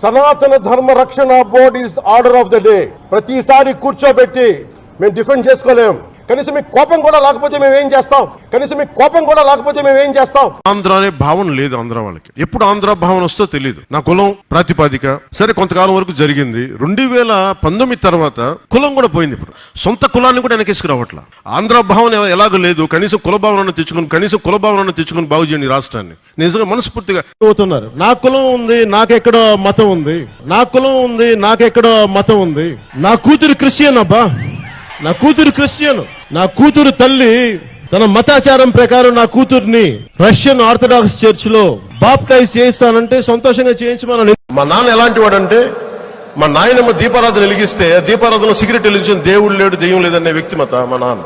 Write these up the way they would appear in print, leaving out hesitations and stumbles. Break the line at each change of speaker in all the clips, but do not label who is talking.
సనాతన ధర్మ రక్షణ board is order of the day. ప్రతిసారి కూర్చోబెట్టి మేము డిఫెండ్ చేసుకోలేం. కనీసం మీకు కోపం కూడా లేకపోతే మేము ఏం చేస్తాం?
ఆంధ్ర అనే భావన లేదు ఆంధ్ర వాళ్ళకి. ఎప్పుడు ఆంధ్ర భావన వస్తో తెలియదు. నా కులం ప్రాతిపాదిక సరే కొంతకాలం వరకు జరిగింది. 2019 తర్వాత కులం కూడా పోయింది. ఇప్పుడు సొంత కులాన్ని కూడా వెనకేసుకురావట్లా. ఆంధ్ర భావన ఎలాగో లేదు. కనీసం కుల భావనను తెచ్చుకుని బాగు చేయండి రాష్ట్రాన్ని. నిజంగా మనస్ఫూర్తిగా అవుతున్నారు. నా కులం ఉంది, నాకెక్కడో మతం ఉంది. నా కూతురు క్రిస్టియన్ అబ్బా, నా కూతురు తల్లి తన మతాచారం ప్రకారం నా కూతుర్ని రష్యన్ ఆర్థడాక్స్ చర్చ్ లో బాప్టైజ్ చేయిస్తానంటే సంతోషంగా చేయించమని. మా నాన్న ఎలాంటి వాడంటే, మా నాయనమ్మ దీపారాధన వెలిగిస్తే దీపారాధన సిగరెట్ వెలిగించిన దేవుడు లేడు దెయ్యం లేదనే వ్యక్తిమత మా నాన్న.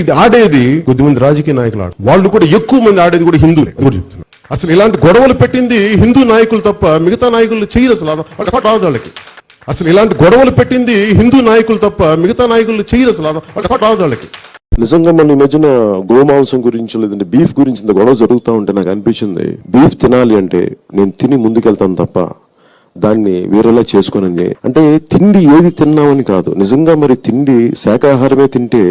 ఇది ఆడేది కొద్దిమంది రాజకీయ నాయకులు వాళ్ళు కూడా ఎక్కువ మంది ఆడేది కూడా హిందువులే కూడా చెప్తున్నారు. అసలు ఇలాంటి గొడవలు పెట్టింది హిందూ నాయకులు తప్ప మిగతా నాయకులు చేయరు. వాళ్ళకి
నిజంగా మన ఈ మధ్యన గోమాంసం గురించి లేదంటే బీఫ్ గురించి ఇంత గొడవ జరుగుతూ ఉంటే నాకు అనిపించింది, బీఫ్ తినాలి అంటే నేను తిని ముందుకెళ్తాను తప్ప దాన్ని వేరేలా చేసుకోనని. అంటే తిండి ఏది తిన్నామని కాదు, నిజంగా మరి తిండి శాకాహారమే తింటే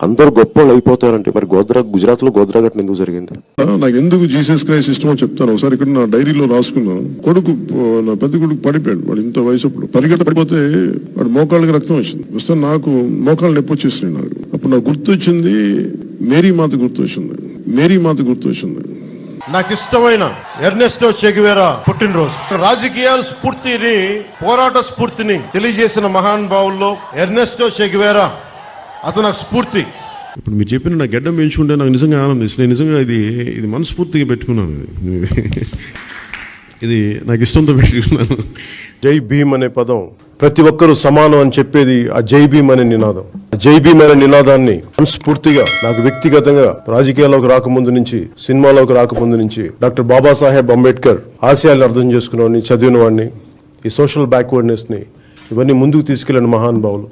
అందరూ గొప్ప వాళ్ళు అయిపోతారంటే మరి గుజరాత్ లో గోద్రా ఘటన ఎందుకు జరిగింది?
నాకు ఎందుకు జీసస్ క్రైస్ట్ ఇష్టమో చెప్తాను. ఒకసారి ఇక్కడ నా డైరీలో రాసుకున్నాను. నా పెద్ద కొడుకు పడిపోయాడు. వాడు ఇంత వయసు అప్పుడు పడిపోతే వాడు మోకాళ్ళకి రక్తం వచ్చింది. వస్తే నాకు మోకాళ్ళు నొప్పి వచ్చేసినాయి. నాకు అప్పుడు నాకు గుర్తొచ్చింది మేరీ మాత గుర్తొచ్చింది.
నాకు ఇష్టమైన ఎర్నెస్టో చే గెవేరా పుట్టినరోజు. రాజకీయాల స్ఫూర్తిని, పోరాట స్ఫూర్తిని తెలియజేసిన మహానుభావుల్లో ఎర్నెస్టో చే గెవేరా అతను నాకు స్ఫూర్తి.
ఇప్పుడు మీరు చెప్పిన నా గడ్డం పెంచుకుంటే నాకు నిజంగా ఆనందిస్తుంది. నిజంగా ఇది మనస్ఫూర్తిగా పెట్టుకున్నాను. ఇది నాకు ఇష్టంతో పెట్టుకున్నాను.
జై భీమ్ అనే పదం ప్రతి ఒక్కరూ సమానం అని చెప్పేది ఆ జై భీమ్ అనే నినాదం. జై భీమ్ అనే నినాదాన్ని మనస్ఫూర్తిగా నాకు వ్యక్తిగతంగా రాజకీయాల్లోకి రాకముందు నుంచి, సినిమాలోకి రాకముందు నుంచి డాక్టర్ బాబాసాహెబ్ అంబేద్కర్ ఆశయాలను అర్థం చేసుకున్న వాడిని, చదివిన వాడిని, ఈ సోషల్ బ్యాక్వర్డ్నెస్ ని ఇవన్నీ ముందుకు తీసుకెళ్లిన మహానుభావులు.